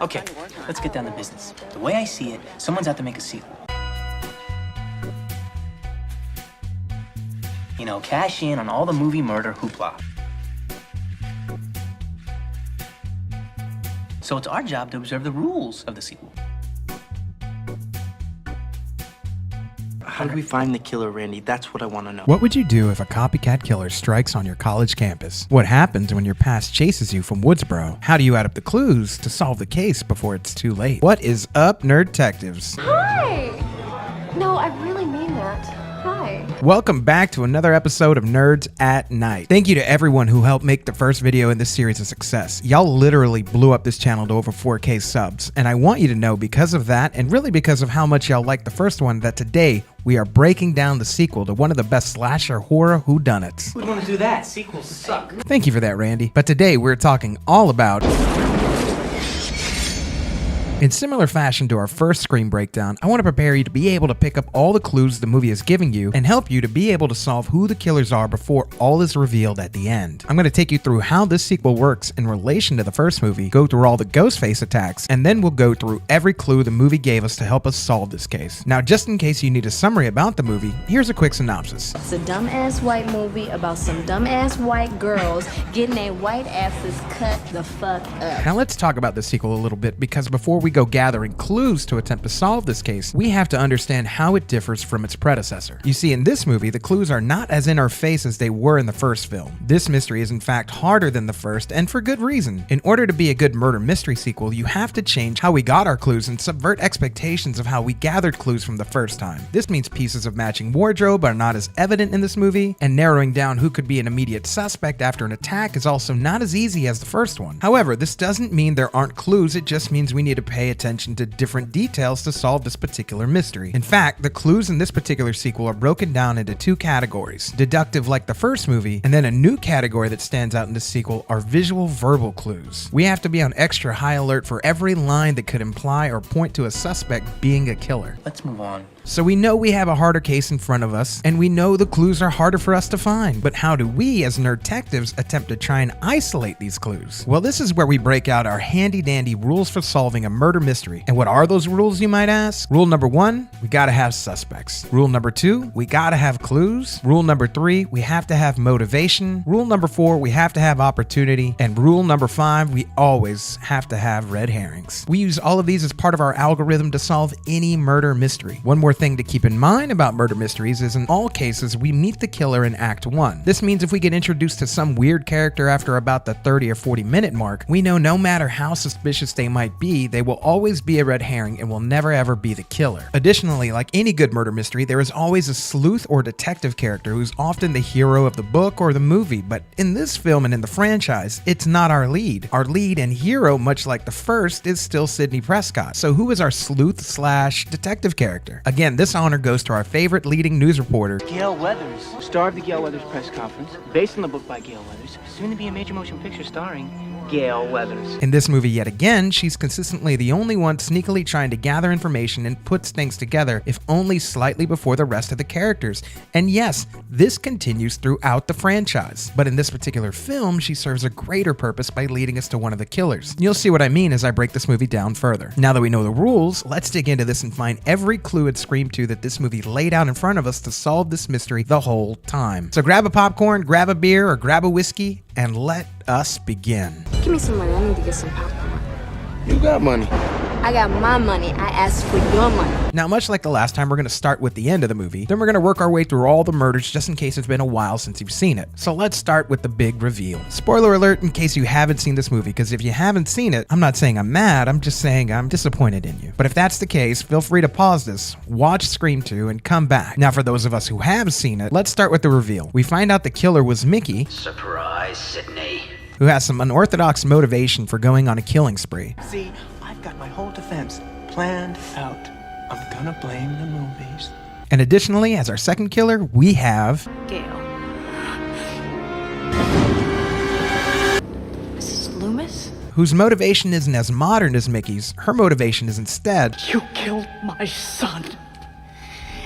Okay, let's get down to business. The way I see it, someone's out to make a sequel. You know, cash in on all the movie murder hoopla. So it's our job to observe the rules of the sequel. How do we find the killer, Randy? That's what I want to know. What would you do if a copycat killer strikes on your college campus? What happens when your past chases you from Woodsboro? How do you add up the clues to solve the case before it's too late? What is up, Nerd-tectives? Hi! No, I really mean that. Hi. Welcome back to another episode of Nerds at Night. Thank you to everyone who helped make the first video in this series a success. Y'all literally blew up this channel to over 4K subs, and I want you to know because of that, and really because of how much y'all liked the first one, that today we are breaking down the sequel to one of the best slasher horror whodunits. Who'd want to do that? Sequels suck. Thank you for that, Randy. But today we're talking all about... In similar fashion to our first Scream breakdown, I want to prepare you to be able to pick up all the clues the movie is giving you and help you to be able to solve who the killers are before all is revealed at the end. I'm going to take you through how this sequel works in relation to the first movie, go through all the ghostface attacks, and then we'll go through every clue the movie gave us to help us solve this case. Now, just in case you need a summary about the movie, here's a quick synopsis. It's a dumbass white movie about some dumbass white girls getting their white asses cut the fuck up. Now let's talk about the sequel a little bit, because before we go gathering clues to attempt to solve this case, we have to understand how it differs from its predecessor. You see, in this movie, the clues are not as in our face as they were in the first film. This mystery is in fact harder than the first, and for good reason. In order to be a good murder mystery sequel, you have to change how we got our clues and subvert expectations of how we gathered clues from the first time. This means pieces of matching wardrobe are not as evident in this movie, and narrowing down who could be an immediate suspect after an attack is also not as easy as the first one. However, this doesn't mean there aren't clues, it just means we need to pay attention to different details to solve this particular mystery. In fact, the clues in this particular sequel are broken down into two categories: deductive like the first movie, and then a new category that stands out in this sequel are visual verbal clues. We have to be on extra high alert for every line that could imply or point to a suspect being a killer. Let's move on. So we know we have a harder case in front of us, and we know the clues are harder for us to find. But how do we, as nerd-tectives, attempt to try and isolate these clues? Well, this is where we break out our handy-dandy rules for solving a murder mystery. And what are those rules, you might ask? Rule number 1, we gotta have suspects. Rule number 2, we gotta have clues. Rule number 3, we have to have motivation. Rule number 4, we have to have opportunity. And rule number 5, we always have to have red herrings. We use all of these as part of our algorithm to solve any murder mystery. One more thing to keep in mind about murder mysteries is in all cases we meet the killer in Act 1. This means if we get introduced to some weird character after about the 30 or 40 minute mark, we know no matter how suspicious they might be, they will always be a red herring and will never ever be the killer. Additionally, like any good murder mystery, there is always a sleuth or detective character who's often the hero of the book or the movie, but in this film and in the franchise, it's not our lead. Our lead and hero, much like the first, is still Sidney Prescott. So who is our sleuth/detective character? Again, this honor goes to our favorite leading news reporter, Gail Weathers, star of the Gail Weathers press conference, based on the book by Gail Weathers, soon to be a major motion picture starring Gail Weathers. In this movie yet again, she's consistently the only one sneakily trying to gather information and puts things together, if only slightly before the rest of the characters. And yes, this continues throughout the franchise. But in this particular film, she serves a greater purpose by leading us to one of the killers. You'll see what I mean as I break this movie down further. Now that we know the rules, let's dig into this and find every clue in Scream 2 that this movie laid out in front of us to solve this mystery the whole time. So grab a popcorn, grab a beer, or grab a whiskey, and let us begin. Give me some money. I need to get some popcorn. You got money. I got my money. I asked for your money. Now, much like the last time, we're going to start with the end of the movie, then we're going to work our way through all the murders just in case it's been a while since you've seen it. So let's start with the big reveal. Spoiler alert in case you haven't seen this movie, because if you haven't seen it, I'm not saying I'm mad, I'm just saying I'm disappointed in you. But if that's the case, feel free to pause this, watch Scream 2, and come back. Now, for those of us who have seen it, let's start with the reveal. We find out the killer was Mickey. Surprise, Sydney. Who has some unorthodox motivation for going on a killing spree. See, I've got my whole defense planned out. I'm gonna blame the movies. And additionally, as our second killer, we have Gail. Mrs. Loomis? whose motivation isn't as modern as Mickey's. Her motivation is instead, You killed my son,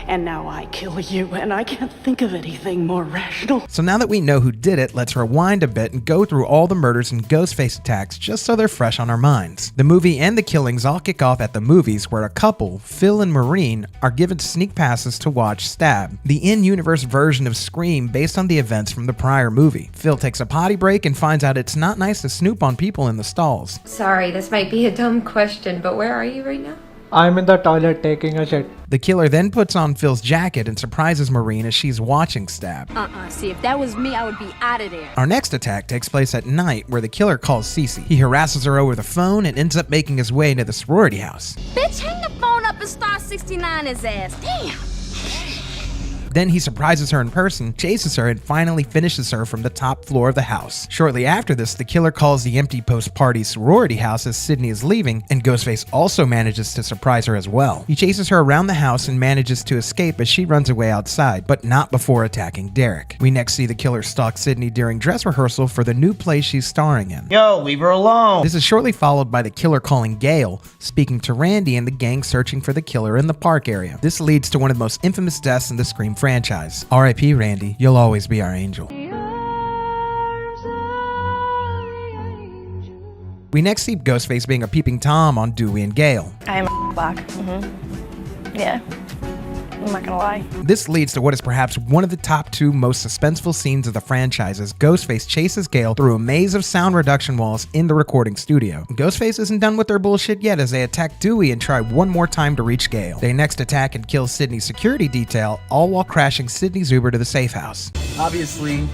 and now I kill you, and I can't think of anything more rational. So now that we know who did it, let's rewind a bit and go through all the murders and Ghostface attacks just so they're fresh on our minds. The movie and the killings all kick off at the movies where a couple, Phil and Maureen, are given sneak passes to watch Stab, the in-universe version of Scream based on the events from the prior movie. Phil takes a potty break and finds out it's not nice to snoop on people in the stalls. Sorry, this might be a dumb question, but where are you right now? I'm in the toilet taking a shit. The killer then puts on Phil's jacket and surprises Maureen as she's watching Stab. See, if that was me, I would be out of there. Our next attack takes place at night where the killer calls Cece. He harasses her over the phone and ends up making his way into the sorority house. Bitch, hang the phone up and star 69 his ass. Damn. Then he surprises her in person, chases her, and finally finishes her from the top floor of the house. Shortly after this, the killer calls the empty post-party sorority house as Sydney is leaving, and Ghostface also manages to surprise her as well. He chases her around the house and manages to escape as she runs away outside, but not before attacking Derek. We next see the killer stalk Sydney during dress rehearsal for the new play she's starring in. Yo, leave her alone. This is shortly followed by the killer calling Gail, speaking to Randy and the gang searching for the killer in the park area. This leads to one of the most infamous deaths in the Scream franchise. R.I.P. Randy, you'll always be our angel. We next see Ghostface being a peeping Tom on Dewey and Gail. I am black. Yeah. I'm not gonna lie. This leads to what is perhaps one of the top two most suspenseful scenes of the franchise as Ghostface chases Gail through a maze of sound reduction walls in the recording studio. Ghostface isn't done with their bullshit yet as they attack Dewey and try one more time to reach Gail. They next attack and kill Sydney's security detail, all while crashing Sydney's Uber to the safe house. Obviously,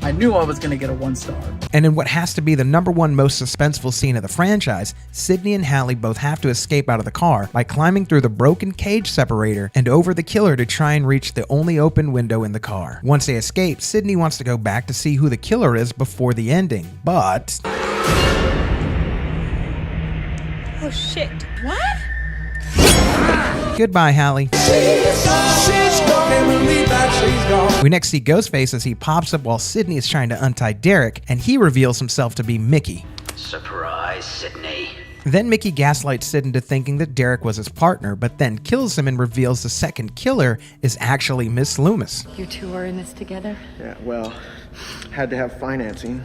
I knew I was gonna get a 1 star. And in what has to be the #1 most suspenseful scene of the franchise, Sydney and Hallie both have to escape out of the car by climbing through the broken cage separator and over the killer to try and reach the only open window in the car. Once they escape, Sydney wants to go back to see who the killer is before the ending, but... Oh shit. What? Goodbye, Hallie. We next see Ghostface as he pops up while Sydney is trying to untie Derek, and he reveals himself to be Mickey. Surprise, Sydney. Then Mickey gaslights Sid into thinking that Derek was his partner, but then kills him and reveals the second killer is actually Miss Loomis. You two are in this together? Yeah, well, had to have financing.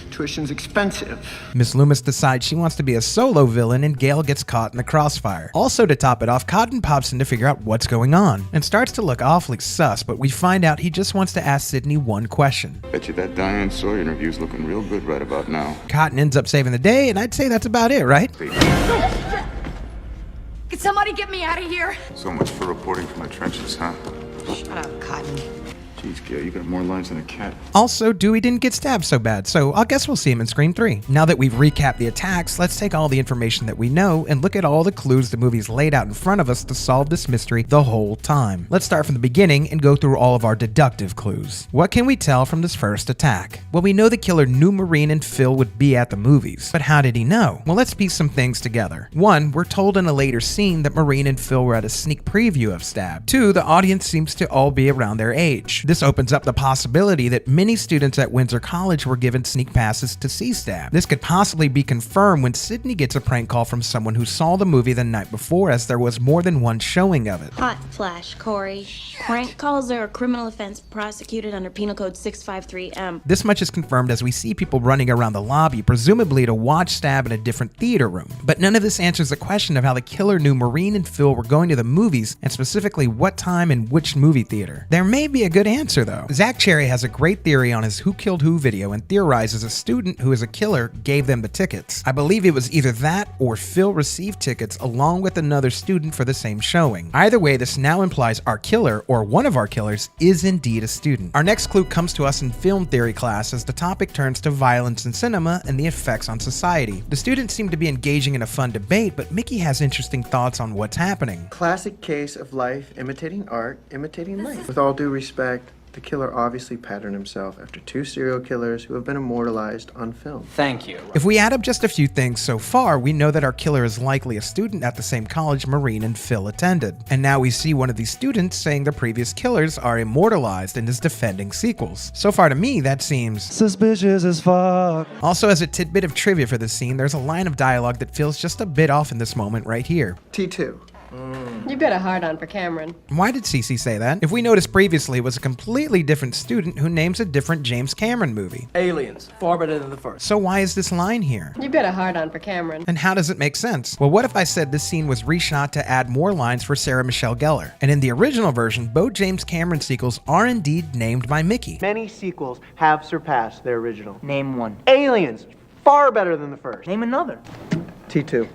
Tuition's expensive. Miss Loomis decides she wants to be a solo villain and Gail gets caught in the crossfire. Also to top it off, Cotton pops in to figure out what's going on and starts to look awfully sus, but we find out he just wants to ask Sydney one question. Bet you that Diane Sawyer interview's looking real good right about now. Cotton ends up saving the day, and I'd say that's about it, right? Can somebody get me out of here? So much for reporting from the trenches, huh? Shut up, Cotton. Jeez, Gail, you got more lines than a cat. Also, Dewey didn't get stabbed so bad, so I guess we'll see him in Scream 3. Now that we've recapped the attacks, let's take all the information that we know and look at all the clues the movie's laid out in front of us to solve this mystery the whole time. Let's start from the beginning and go through all of our deductive clues. What can we tell from this first attack? Well, we know the killer knew Maureen and Phil would be at the movies, but how did he know? Well, let's piece some things together. 1, we're told in a later scene that Maureen and Phil were at a sneak preview of Stab. 2, the audience seems to all be around their age. This opens up the possibility that many students at Windsor College were given sneak passes to see Stab. This could possibly be confirmed when Sydney gets a prank call from someone who saw the movie the night before, as there was more than one showing of it. Hot flash, Corey. Prank calls are a criminal offense prosecuted under Penal Code 653M. This much is confirmed as we see people running around the lobby, presumably to watch Stab in a different theater room. But none of this answers the question of how the killer knew Maureen and Phil were going to the movies, and specifically what time and which movie theater. There may be a good answer though. Zach Cherry has a great theory on his Who Killed Who video and theorizes a student who is a killer gave them the tickets. I believe it was either that or Phil received tickets along with another student for the same showing. Either way, this now implies our killer, or one of our killers, is indeed a student. Our next clue comes to us in film theory class as the topic turns to violence in cinema and the effects on society. The students seem to be engaging in a fun debate, but Mickey has interesting thoughts on what's happening. Classic case of life imitating art, imitating life. With all due respect, the killer obviously patterned himself after 2 serial killers who have been immortalized on film. Thank you. If we add up just a few things so far, we know that our killer is likely a student at the same college Maureen and Phil attended. And now we see one of these students saying the previous killers are immortalized and is defending sequels. So far to me, that seems suspicious as fuck. Also, as a tidbit of trivia for this scene, there's a line of dialogue that feels just a bit off in this moment right here. T2. You got a hard on for Cameron. Why did Cece say that? If we noticed previously, it was a completely different student who names a different James Cameron movie. Aliens. Far better than the first. So why is this line here? You got a hard on for Cameron. And how does it make sense? Well, what if I said this scene was reshot to add more lines for Sarah Michelle Gellar? And in the original version, both James Cameron sequels are indeed named by Mickey. Many sequels have surpassed their original. Name one. Aliens. Far better than the first. Name another. T2.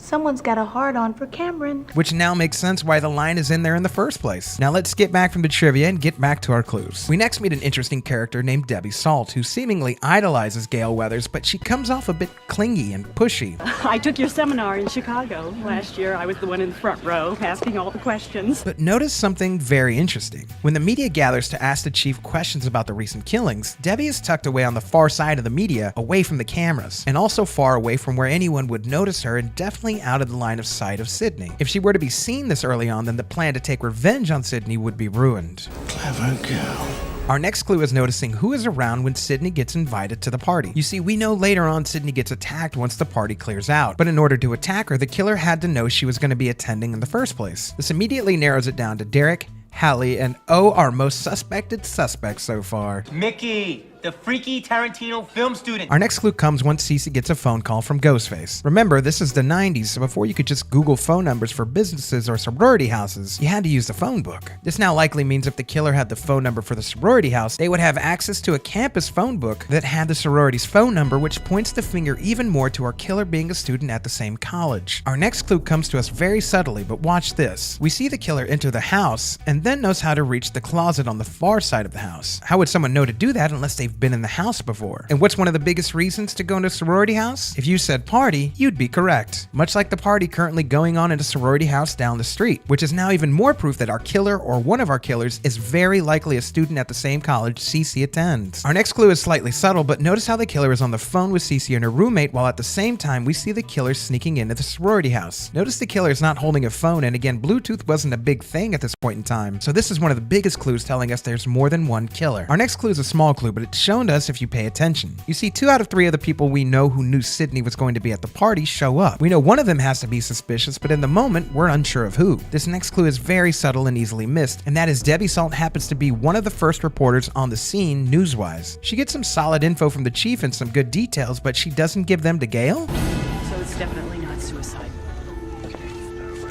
Someone's got a hard on for Cameron. Which now makes sense why the line is in there in the first place. Now let's get back from the trivia and get back to our clues. We next meet an interesting character named Debbie Salt, who seemingly idolizes Gale Weathers, but she comes off a bit clingy and pushy. I took your seminar in Chicago. Last year, I was the one in the front row, asking all the questions. But notice something very interesting. When the media gathers to ask the chief questions about the recent killings, Debbie is tucked away on the far side of the media, away from the cameras, and also far away from where anyone would notice her and definitely out of the line of sight of Sydney. If she were to be seen this early on, then the plan to take revenge on Sydney would be ruined. Clever girl. Our next clue is noticing who is around when Sydney gets invited to the party. You see, we know later on Sydney gets attacked once the party clears out, but in order to attack her, the killer had to know she was going to be attending in the first place. This immediately narrows it down to Derek, Hallie, and our most suspected suspect so far. Mickey, the freaky Tarantino film student. Our next clue comes once Cece gets a phone call from Ghostface. Remember, this is the 90s, so before you could just Google phone numbers for businesses or sorority houses, you had to use the phone book. This now likely means if the killer had the phone number for the sorority house, they would have access to a campus phone book that had the sorority's phone number, which points the finger even more to our killer being a student at the same college. Our next clue comes to us very subtly, but watch this. We see the killer enter the house, and then knows how to reach the closet on the far side of the house. How would someone know to do that unless they've been in the house before? And what's one of the biggest reasons to go into a sorority house? If you said party, you'd be correct. Much like the party currently going on in a sorority house down the street, which is now even more proof that our killer or one of our killers is very likely a student at the same college Cece attends. Our next clue is slightly subtle, but notice how the killer is on the phone with Cece and her roommate, while at the same time we see the killer sneaking into the sorority house. Notice the killer is not holding a phone, and again, Bluetooth wasn't a big thing at this point in time, so this is one of the biggest clues telling us there's more than one killer. Our next clue is a small clue, but it's shown to us if you pay attention. You see, 2 out of 3 of the people we know who knew Sydney was going to be at the party show up. We know one of them has to be suspicious, but in the moment, we're unsure of who. This next clue is very subtle and easily missed, and that is Debbie Salt happens to be one of the first reporters on the scene news-wise. She gets some solid info from the chief and some good details, but she doesn't give them to Gale? So it's definitely not suicide.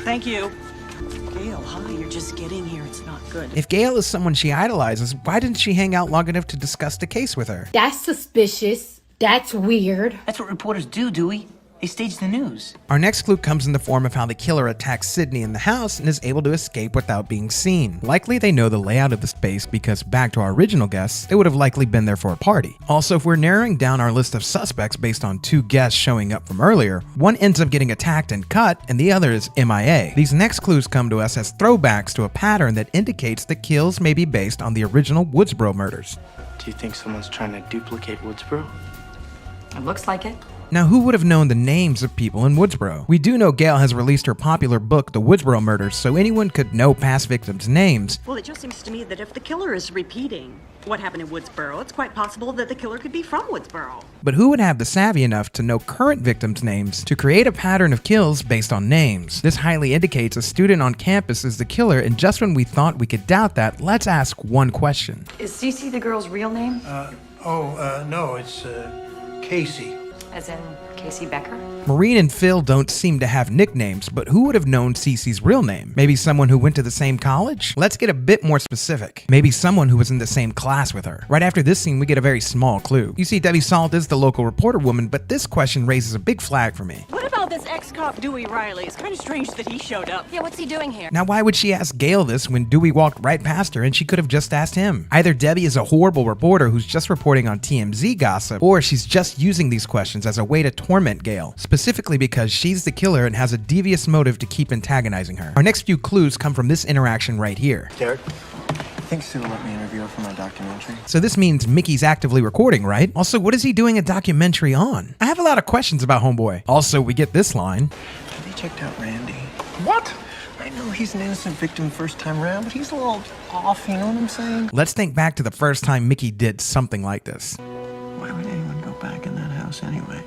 Thank you. Gail, hi, you're just getting here. It's not good. If Gale is someone she idolizes, why didn't she hang out long enough to discuss the case with her? That's suspicious. That's weird. That's what reporters do, Dewey. They stage the news. Our next clue comes in the form of how the killer attacks Sydney in the house and is able to escape without being seen. Likely they know the layout of the space because, back to our original guess, they would have likely been there for a party. Also, if we're narrowing down our list of suspects based on 2 guests showing up from earlier, one ends up getting attacked and cut, and the other is MIA. These next clues come to us as throwbacks to a pattern that indicates the kills may be based on the original Woodsboro murders. Do you think someone's trying to duplicate Woodsboro? It looks like it. Now, who would have known the names of people in Woodsboro? We do know Gale has released her popular book, The Woodsboro Murders, so anyone could know past victims' names. Well, it just seems to me that if the killer is repeating what happened in Woodsboro, it's quite possible that the killer could be from Woodsboro. But who would have the savvy enough to know current victims' names to create a pattern of kills based on names? This highly indicates a student on campus is the killer, and just when we thought we could doubt that, let's ask one question. Is Cece the girl's real name? No, it's Casey. As in Casey Becker? Maureen and Phil don't seem to have nicknames, but who would have known Cece's real name? Maybe someone who went to the same college? Let's get a bit more specific. Maybe someone who was in the same class with her. Right after this scene, we get a very small clue. You see, Debbie Salt is the local reporter woman, but this question raises a big flag for me. What about this ex-cop Dewey Riley? It's kind of strange that he showed up. Yeah, what's he doing here? Now, why would she ask Gale this when Dewey walked right past her and she could have just asked him? Either Debbie is a horrible reporter who's just reporting on TMZ gossip, or she's just using these questions as a way to torment Gale, specifically because she's the killer and has a devious motive to keep antagonizing her. Our next few clues come from this interaction right here. Derek, I think Sue will let me interview her for my documentary. So this means Mickey's actively recording, right? Also, what is he doing a documentary on? I have a lot of questions about Homeboy. Also, we get this line. Have you checked out Randy? What? I know he's an innocent victim first time around, but he's a little off, you know what I'm saying? Let's think back to the first time Mickey did something like this. Why would anyone go back in that house anyway?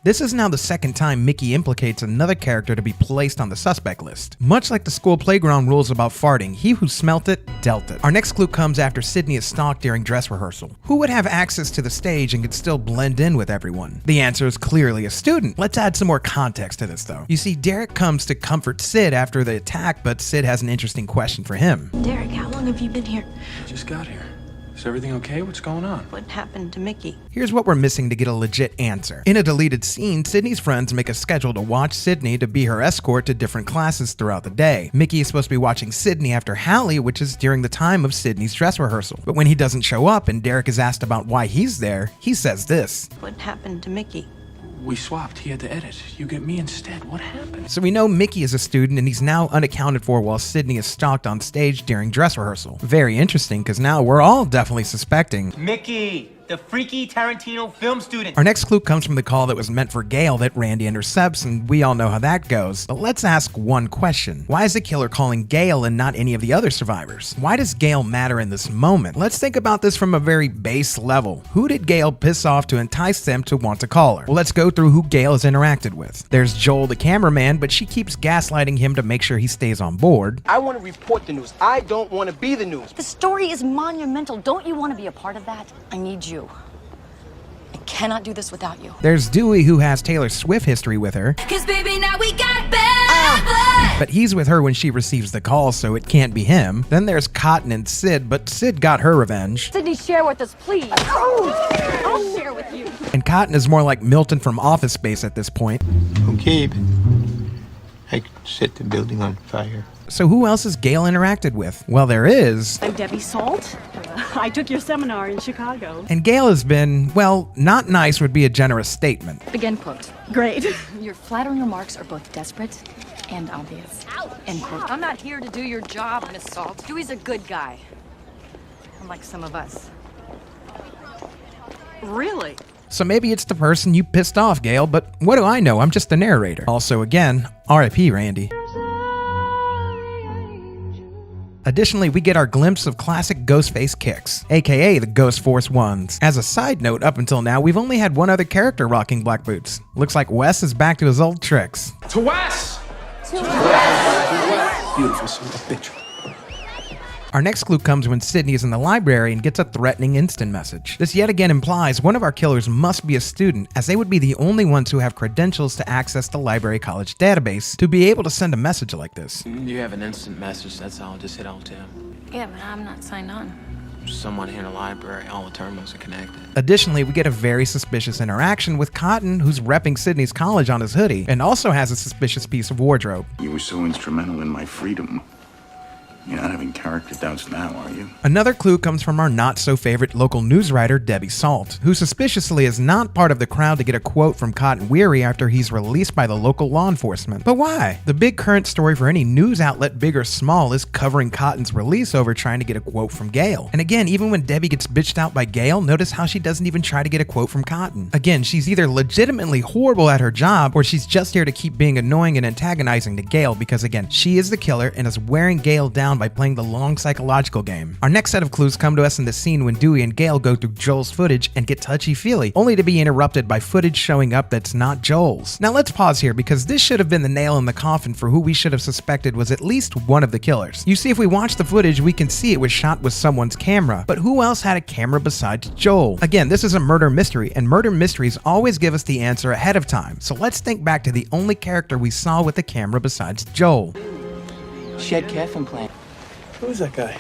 This is now the second time Mickey implicates another character to be placed on the suspect list. Much like the school playground rules about farting, he who smelt it, dealt it. Our next clue comes after Sydney is stalked during dress rehearsal. Who would have access to the stage and could still blend in with everyone? The answer is clearly a student. Let's add some more context to this though. You see, Derek comes to comfort Sid after the attack, but Sid has an interesting question for him. Derek, how long have you been here? Just got here. Is everything okay? What's going on? What happened to Mickey? Here's what we're missing to get a legit answer. In a deleted scene, Sydney's friends make a schedule to watch Sydney to be her escort to different classes throughout the day. Mickey is supposed to be watching Sydney after Hallie, which is during the time of Sydney's dress rehearsal. But when he doesn't show up and Derek is asked about why he's there, he says this. What happened to Mickey? We swapped. He had to edit. You get me instead. What happened? So we know Mickey is a student and he's now unaccounted for while Sydney is stalked on stage during dress rehearsal. Very interesting, because now we're all definitely suspecting Mickey, the freaky Tarantino film student. Our next clue comes from the call that was meant for Gail that Randy intercepts, and we all know how that goes. But let's ask one question. Why is the killer calling Gail and not any of the other survivors? Why does Gail matter in this moment? Let's think about this from a very base level. Who did Gail piss off to entice them to want to call her? Well, let's go through who Gail has interacted with. There's Joel the cameraman, but she keeps gaslighting him to make sure he stays on board. I want to report the news. I don't want to be the news. The story is monumental. Don't you want to be a part of that? I need you. I cannot do this without you. There's Dewey, who has Taylor Swift history with her. 'Cause baby, now we got bad. But he's with her when she receives the call, so it can't be him. Then there's Cotton and Sid, but Sid got her revenge. Sydney, share with us, please. I'll share with you. And Cotton is more like Milton from Office Space at this point. Okay, but I could set the building on fire. So who else has Gail interacted with? Well, there is. I'm Debbie Salt. I took your seminar in Chicago. And Gail has been, well, not nice would be a generous statement. Begin quote. Great. Your flattering remarks are both desperate and obvious. End quote. I'm not here to do your job, Miss Salt. Dewey's a good guy. Unlike some of us. Really? So maybe it's the person you pissed off, Gail, but what do I know? I'm just the narrator. Also, again, R.I.P. Randy. Additionally, we get our glimpse of classic Ghostface kicks, aka the Ghost Force ones. As a side note, up until now, we've only had one other character rocking black boots. Looks like Wes is back to his old tricks. To Wes! Beautiful son of a bitch. Our next clue comes when Sydney is in the library and gets a threatening instant message. This yet again implies one of our killers must be a student, as they would be the only ones who have credentials to access the library college database to be able to send a message like this. You have an instant message, that's all. Just hit Alt-Tab. Yeah, but I'm not signed on. Someone here in the library, all the terminals are connected. Additionally, we get a very suspicious interaction with Cotton, who's repping Sydney's college on his hoodie, and also has a suspicious piece of wardrobe. You were so instrumental in my freedom. You're not having character doubts now, are you? Another clue comes from our not-so-favorite local news writer, Debbie Salt, who suspiciously is not part of the crowd to get a quote from Cotton Weary after he's released by the local law enforcement. But why? The big current story for any news outlet, big or small, is covering Cotton's release over trying to get a quote from Gail. And again, even when Debbie gets bitched out by Gail, notice how she doesn't even try to get a quote from Cotton. Again, she's either legitimately horrible at her job, or she's just here to keep being annoying and antagonizing to Gail because, again, she is the killer and is wearing Gail down by playing the long psychological game. Our next set of clues come to us in the scene when Dewey and Gail go through Joel's footage and get touchy-feely, only to be interrupted by footage showing up that's not Joel's. Now let's pause here because this should have been the nail in the coffin for who we should have suspected was at least one of the killers. You see, if we watch the footage, we can see it was shot with someone's camera, but who else had a camera besides Joel? Again, this is a murder mystery, and murder mysteries always give us the answer ahead of time. So let's think back to the only character we saw with the camera besides Joel. Shed calf implant. Who's that guy?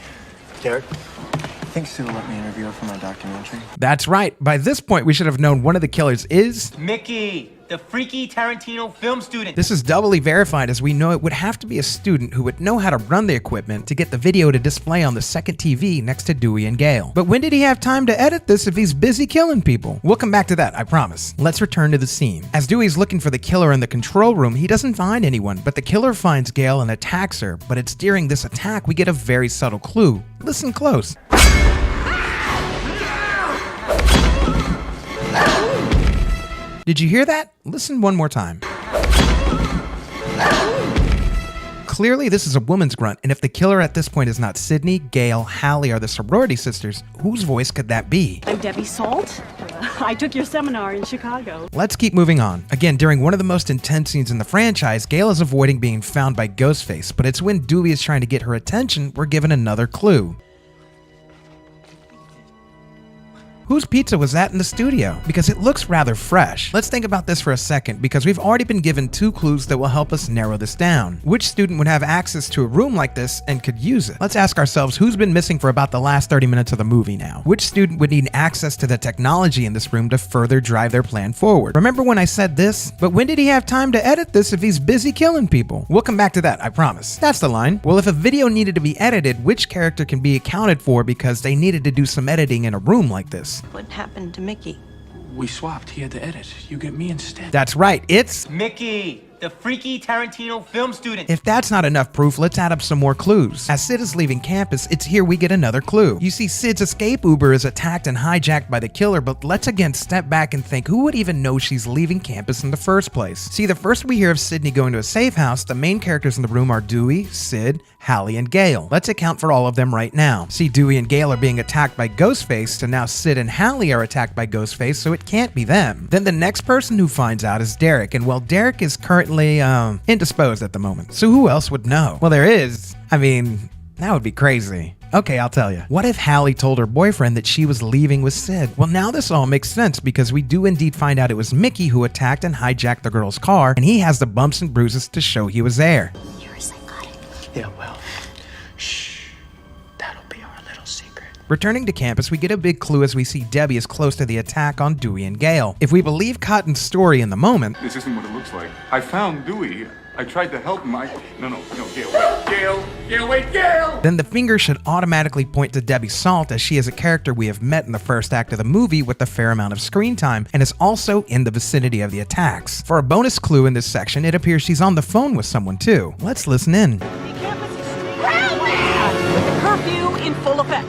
Derek? I think Sue will let me interview her for my documentary. That's right. By this point, we should have known one of the killers is Mickey, the freaky Tarantino film student. This is doubly verified, as we know it would have to be a student who would know how to run the equipment to get the video to display on the second TV next to Dewey and Gail. But when did he have time to edit this if he's busy killing people? We'll come back to that, I promise. Let's return to the scene. As Dewey's looking for the killer in the control room, he doesn't find anyone, but the killer finds Gail and attacks her. But it's during this attack we get a very subtle clue. Listen close. Did you hear that? Listen one more time. clearly this is a woman's grunt, and if the killer at this point is not Sydney, Gail, Hallie, or the sorority sisters, whose voice could that be? I'm Debbie Salt. I took your seminar in Chicago. Let's keep moving on. Again, during one of the most intense scenes in the franchise, Gail is avoiding being found by Ghostface, but it's when Dewey is trying to get her attention, we're given another clue. Whose pizza was that in the studio? Because it looks rather fresh. Let's think about this for a second, because we've already been given 2 clues that will help us narrow this down. Which student would have access to a room like this and could use it? Let's ask ourselves who's been missing for about the last 30 minutes of the movie now. Which student would need access to the technology in this room to further drive their plan forward? Remember when I said this? But when did he have time to edit this if he's busy killing people? We'll come back to that, I promise. That's the line. Well, if a video needed to be edited, which character can be accounted for because they needed to do some editing in a room like this? What happened to Mickey? We swapped. He had to edit. You get me instead. That's right, it's Mickey, the freaky Tarantino film student. If that's not enough proof, let's add up some more clues. As Sid is leaving campus, it's here we get another clue. You see, Sid's escape Uber is attacked and hijacked by the killer, but let's again step back and think who would even know she's leaving campus in the first place? See, the first we hear of Sydney going to a safe house, the main characters in the room are Dewey, Sid, Hallie, and Gail. Let's account for all of them right now. See, Dewey and Gail are being attacked by Ghostface, so now Sid and Hallie are attacked by Ghostface, so it can't be them. Then the next person who finds out is Derek, and well, Derek is currently indisposed at the moment. So who else would know? Well, there is. I mean, that would be crazy. Okay, I'll tell you. What if Hallie told her boyfriend that she was leaving with Sid? Well, now this all makes sense because we do indeed find out it was Mickey who attacked and hijacked the girl's car, and he has the bumps and bruises to show he was there. You're a psychotic. Yeah, well, shh. That'll be our little secret. Returning to campus, we get a big clue as we see Debbie is close to the attack on Dewey and Gail. If we believe Cotton's story in the moment, This isn't what it looks like. I found Dewey. I tried to help him. No, Gail, wait. Gail! then the finger should automatically point to Debbie Salt, as she is a character we have met in the first act of the movie with a fair amount of screen time and is also in the vicinity of the attacks. For a bonus clue in this section, it appears she's on the phone with someone too. Let's listen in. Curfew in full effect.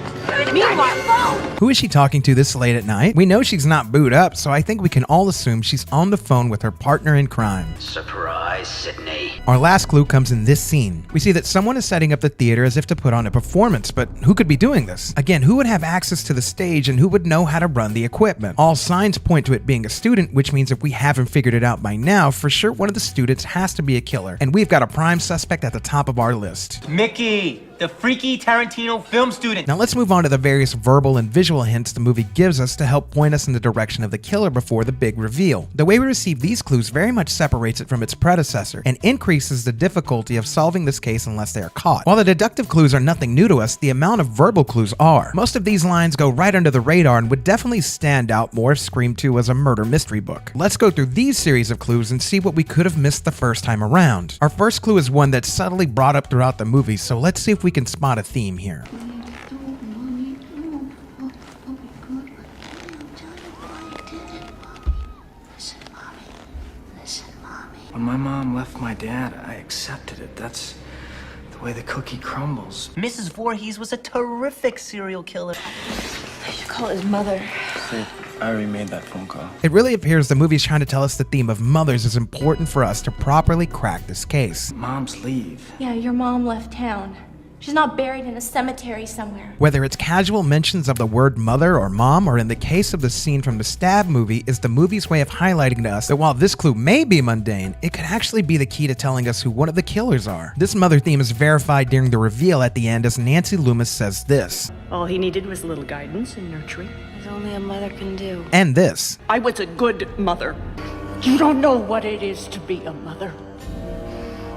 Meanwhile, Who is she talking to this late at night? We know she's not booed up, so I think we can all assume she's on the phone with her partner in crime. Surprise, Sydney. Our last clue comes in this scene. We see that someone is setting up the theater as if to put on a performance, but who could be doing this? Again, who would have access to the stage and who would know how to run the equipment? All signs point to it being a student, which means if we haven't figured it out by now, for sure one of the students has to be a killer, and we've got a prime suspect at the top of our list. Mickey, the freaky Tarantino film student. Now let's move on to the various verbal and visual hints the movie gives us to help point us in the direction of the killer before the big reveal. The way we receive these clues very much separates it from its predecessor and increases the difficulty of solving this case unless they are caught. While the deductive clues are nothing new to us, the amount of verbal clues are. Most of these lines go right under the radar and would definitely stand out more if Scream 2 was a murder mystery book. Let's go through these series of clues and see what we could have missed the first time around. Our first clue is one that's subtly brought up throughout the movie, so let's see if we can spot a theme here. When my mom left my dad, I accepted it. That's the way the cookie crumbles. Mrs. Voorhees was a terrific serial killer. I should call his mother. Sid, I already made that phone call. It really appears the movie's trying to tell us the theme of mothers is important for us to properly crack this case. Moms leave. Yeah, your mom left town. She's not buried in a cemetery somewhere. Whether it's casual mentions of the word mother or mom, or in the case of the scene from the Stab movie, is the movie's way of highlighting to us that while this clue may be mundane, it could actually be the key to telling us who one of the killers are. This mother theme is verified during the reveal at the end as Nancy Loomis says this. all he needed was a little guidance and nurturing. As only a mother can do. And this. I was a good mother. You don't know what it is to be a mother.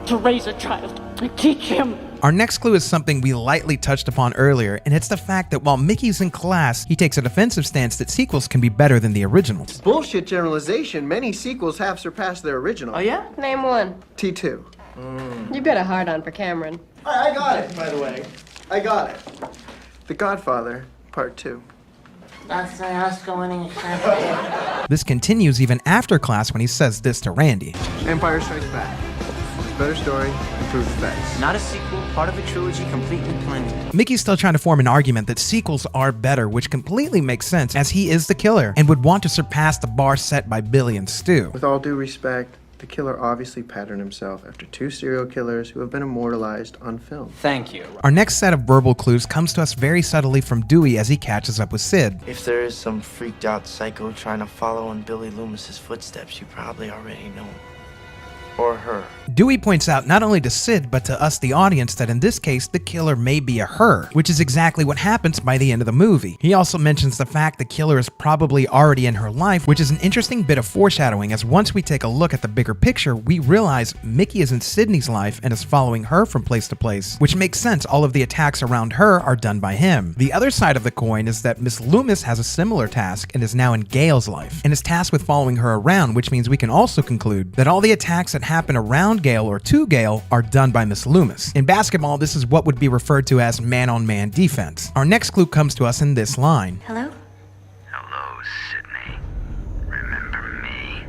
To raise a child and teach him. Our next clue is something we lightly touched upon earlier, and it's the fact that while Mickey's in class, he takes a defensive stance that sequels can be better than the originals. Bullshit generalization. Many sequels have surpassed their original. Oh, yeah? Name one. T2. You got a hard on for Cameron. I got it, by the way. I got it. The Godfather, Part 2. That's the Oscar-winning actor. This continues even after class when he says this to Randy. Empire Strikes Back. Better story, improved effects. Not a sequel, part of a trilogy completely planned. Mickey's still trying to form an argument that sequels are better, which completely makes sense as he is the killer and would want to surpass the bar set by Billy and Stu. With all due respect, the killer obviously patterned himself after 2 serial killers who have been immortalized on film. Thank you. Our next set of verbal clues comes to us very subtly from Dewey as he catches up with Sid. If there is some freaked out psycho trying to follow in Billy Loomis's footsteps, you probably already know him. Or her. Dewey points out not only to Sid, but to us, the audience, that in this case, the killer may be a her, which is exactly what happens by the end of the movie. He also mentions the fact the killer is probably already in her life, which is an interesting bit of foreshadowing, as once we take a look at the bigger picture, we realize Mickey is in Sydney's life and is following her from place to place, which makes sense. All of the attacks around her are done by him. The other side of the coin is that Miss Loomis has a similar task and is now in Gail's life, and is tasked with following her around, which means we can also conclude that all the attacks that happen around Gail or to Gail are done by Miss Loomis. In basketball, this is what would be referred to as man-on-man defense. Our next clue comes to us in this line. Hello?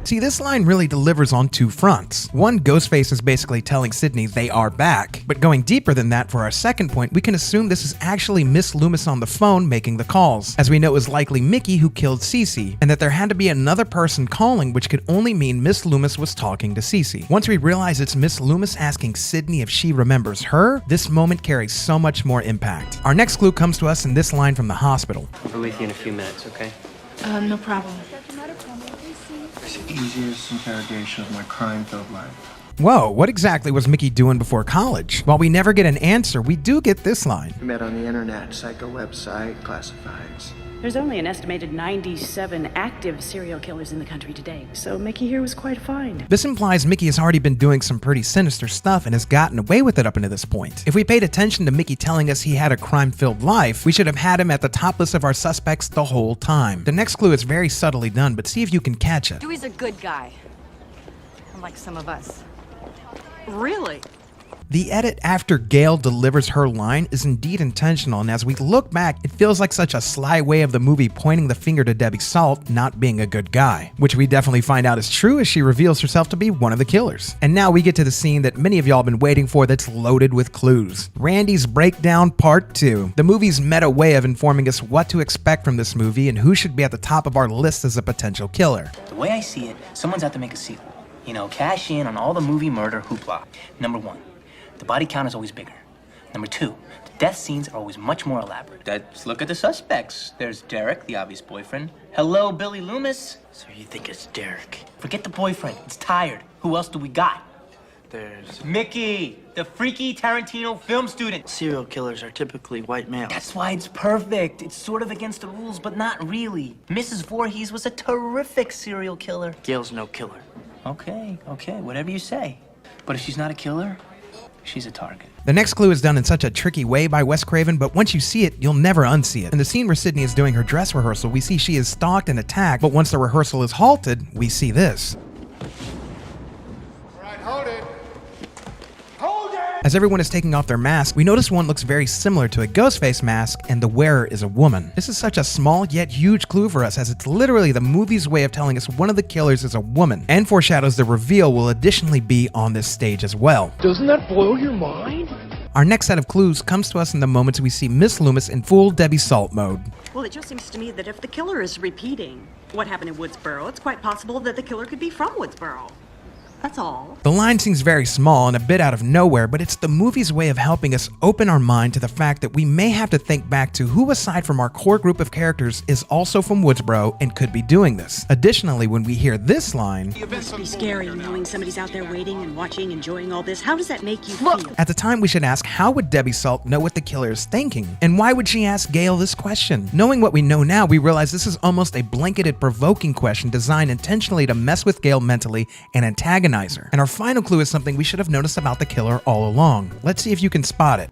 See, this line really delivers on two fronts. One, Ghostface is basically telling Sydney they are back. But going deeper than that, for our second point, we can assume this is actually Miss Loomis on the phone making the calls, as we know it was likely Mickey who killed Cece, and that there had to be another person calling, which could only mean Miss Loomis was talking to Cece. Once we realize it's Miss Loomis asking Sydney if she remembers her, this moment carries so much more impact. Our next clue comes to us in this line from the hospital. I'll be with you in a few minutes, okay? No problem. It's the easiest interrogation of my crime-filled life. Whoa, what exactly was Mickey doing before college? While we never get an answer, we do get this line. We met on the internet, psycho website, classifieds. There's only an estimated 97 active serial killers in the country today, so Mickey here was quite a find. This implies Mickey has already been doing some pretty sinister stuff and has gotten away with it up until this point. If we paid attention to Mickey telling us he had a crime-filled life, we should have had him at the top list of our suspects the whole time. The next clue is very subtly done, but see if you can catch it. Dewey's a good guy. Unlike some of us. Really? The edit after Gail delivers her line is indeed intentional, and as we look back, it feels like such a sly way of the movie pointing the finger to Debbie Salt not being a good guy, which we definitely find out is true as she reveals herself to be one of the killers. And now we get to the scene that many of y'all have been waiting for that's loaded with clues. Randy's Breakdown Part 2. The movie's meta way of informing us what to expect from this movie and who should be at the top of our list as a potential killer. The way I see it, someone's out to make a sequel. You know, cash in on all the movie murder hoopla. Number 1. The body count is always bigger. Number 2, the death scenes are always much more elaborate. Let's look at the suspects. There's Derek, the obvious boyfriend. Hello, Billy Loomis. So you think it's Derek? Forget the boyfriend. It's tired. Who else do we got? There's... Mickey, the freaky Tarantino film student. Serial killers are typically white males. That's why it's perfect. It's sort of against the rules, but not really. Mrs. Voorhees was a terrific serial killer. Gail's no killer. Okay, whatever you say. But if she's not a killer, she's a target. The next clue is done in such a tricky way by Wes Craven, but once you see it, you'll never unsee it. In the scene where Sydney is doing her dress rehearsal, we see she is stalked and attacked, but once the rehearsal is halted, we see this. All right, hold it. As everyone is taking off their mask, we notice one looks very similar to a Ghostface mask, and the wearer is a woman. This is such a small yet huge clue for us, as it's literally the movie's way of telling us one of the killers is a woman, and foreshadows the reveal will additionally be on this stage as well. Doesn't that blow your mind? Our next set of clues comes to us in the moments we see Miss Loomis in full Debbie Salt mode. Well, it just seems to me that if the killer is repeating what happened in Woodsboro, it's quite possible that the killer could be from Woodsboro. That's all. The line seems very small and a bit out of nowhere, but it's the movie's way of helping us open our mind to the fact that we may have to think back to who aside from our core group of characters is also from Woodsboro and could be doing this. Additionally, when we hear this line, It must be scary knowing somebody's out there waiting and watching, enjoying all this. How does that make you feel? at the time we should ask, how would Debbie Salt know what the killer is thinking? And why would she ask Gail this question? Knowing what we know now, we realize this is almost a blanketed provoking question designed intentionally to mess with Gail mentally and antagonize her. And our final clue is something we should have noticed about the killer all along. Let's see if you can spot it.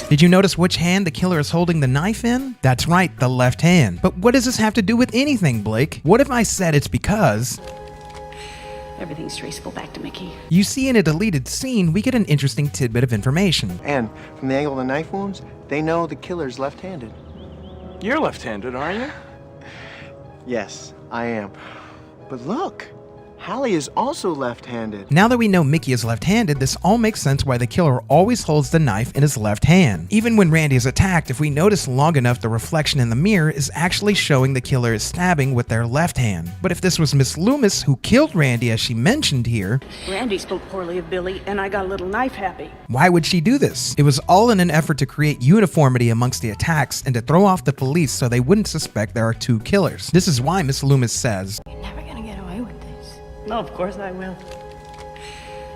Did you notice which hand the killer is holding the knife in? That's right, the left hand. But what does this have to do with anything, Blake? What if I said it's because... Everything's traceable back to Mickey. You see, in a deleted scene, we get an interesting tidbit of information. And from the angle of the knife wounds, they know the killer's left-handed. You're left-handed, aren't you? Yes, I am. But look, Hallie is also left-handed. Now that we know Mickey is left-handed, this all makes sense why the killer always holds the knife in his left hand. Even when Randy is attacked, if we notice long enough, the reflection in the mirror is actually showing the killer is stabbing with their left hand. But if this was Miss Loomis who killed Randy, as she mentioned here, Randy spoke poorly of Billy, and I got a little knife happy. why would she do this? It was all in an effort to create uniformity amongst the attacks and to throw off the police so they wouldn't suspect there are two killers. This is why Miss Loomis says, You're never gonna get away with this. No, of course I will.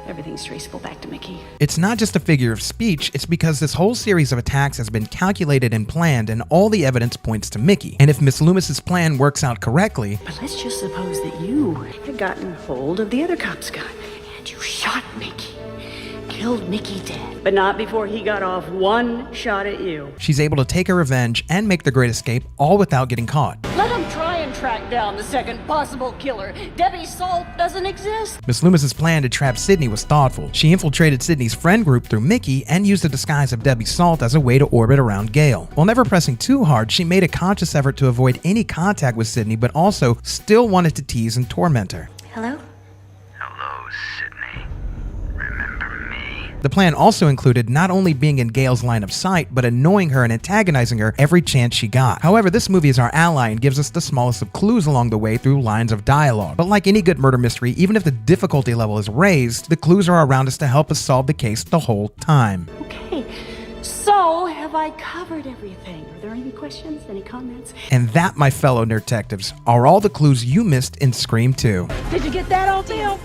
Everything's traceable back to Mickey. it's not just a figure of speech, it's because this whole series of attacks has been calculated and planned and all the evidence points to Mickey. And if Miss Loomis's plan works out correctly, But let's just suppose that you had gotten hold of the other cop's gun and you shot Mickey. Killed Mickey dead. But not before he got off one shot at you. she's able to take her revenge and make the great escape all without getting caught. Let him try and track down the second possible killer. Debbie Salt doesn't exist. Miss Loomis's plan to trap Sydney was thoughtful. She infiltrated Sydney's friend group through Mickey and used the disguise of Debbie Salt as a way to orbit around Gale. While never pressing too hard, she made a conscious effort to avoid any contact with Sydney, but also still wanted to tease and torment her. Hello? Hello, Sydney. Remember me? The plan also included not only being in Gale's line of sight, but annoying her and antagonizing her every chance she got. However, this movie is our ally and gives us the smallest of clues along the way through lines of dialogue. But like any good murder mystery, even if the difficulty level is raised, the clues are around us to help us solve the case the whole time. Okay, so have I covered everything? Are there any questions, any comments? And that, my fellow nerdtectives, are all the clues you missed in Scream 2. Did you get that all film?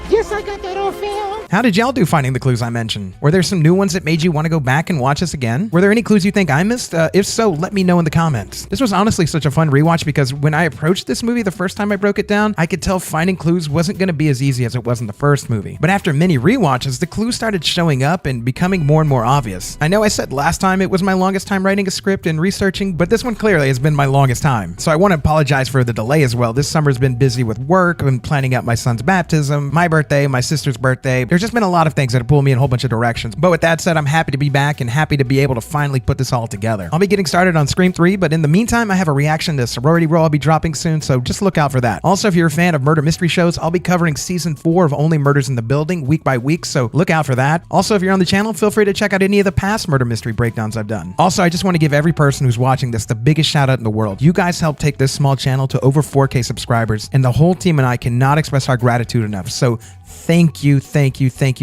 Yes, I got that on film. How did y'all do finding the clues I mentioned? Were there some new ones that made you want to go back and watch this again? Were there any clues you think I missed? If so, let me know in the comments. This was honestly such a fun rewatch because when I approached this movie the first time I broke it down, I could tell finding clues wasn't going to be as easy as it was in the first movie. But after many rewatches, the clues started showing up and becoming more and more obvious. I know I said last time it was my longest time writing a script and researching, but this one clearly has been my longest time. So I want to apologize for the delay as well. This summer's been busy with work and planning out my son's baptism, my birthday, my sister's birthday. There's just been a lot of things that have pulled me in a whole bunch of directions. But with that said, I'm happy to be back and happy to be able to finally put this all together. I'll be getting started on Scream 3, but in the meantime, I have a reaction to Sorority Row I'll be dropping soon, so just look out for that. Also, if you're a fan of murder mystery shows, I'll be covering season 4 of Only Murders in the Building week by week, so look out for that. Also, if you're on the channel, feel free to check out any of the past murder mystery breakdowns I've done. Also, I just want to give every person who's watching this the biggest shout out in the world. You guys helped take this small channel to over 4K subscribers, and the whole team and I cannot express our gratitude enough. So thank you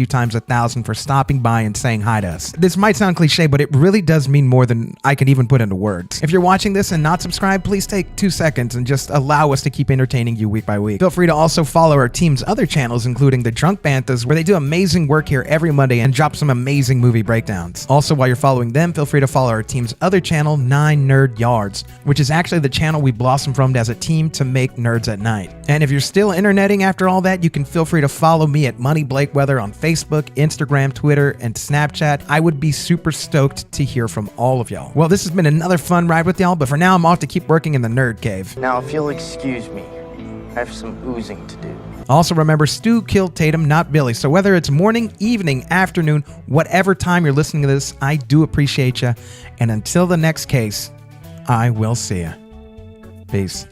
times 1,000 for stopping by and saying hi to us. This might sound cliche, but it really does mean more than I can even put into words. If you're watching this and not subscribed, please take 2 seconds and just allow us to keep entertaining you week by week. Feel free to also follow our team's other channels, including the Drunk Banthas, where they do amazing work here every Monday and drop some amazing movie breakdowns. Also, while you're following them, feel free to follow our team's other channel, 9 Nerd Yards, which is actually the channel we blossomed from as a team to make Nerds at Night. And if you're still interneting after all that, you can feel free to follow me at Money Blake Weather on Facebook, Instagram, Twitter, and Snapchat. I would be super stoked to hear from all of y'all. Well, this has been another fun ride with y'all, but for now, I'm off to keep working in the nerd cave. Now, if you'll excuse me, I have some oozing to do. Also remember, Stu killed Tatum, not Billy. So whether it's morning, evening, afternoon, whatever time you're listening to this, I do appreciate you. And until the next case, I will see ya. Peace.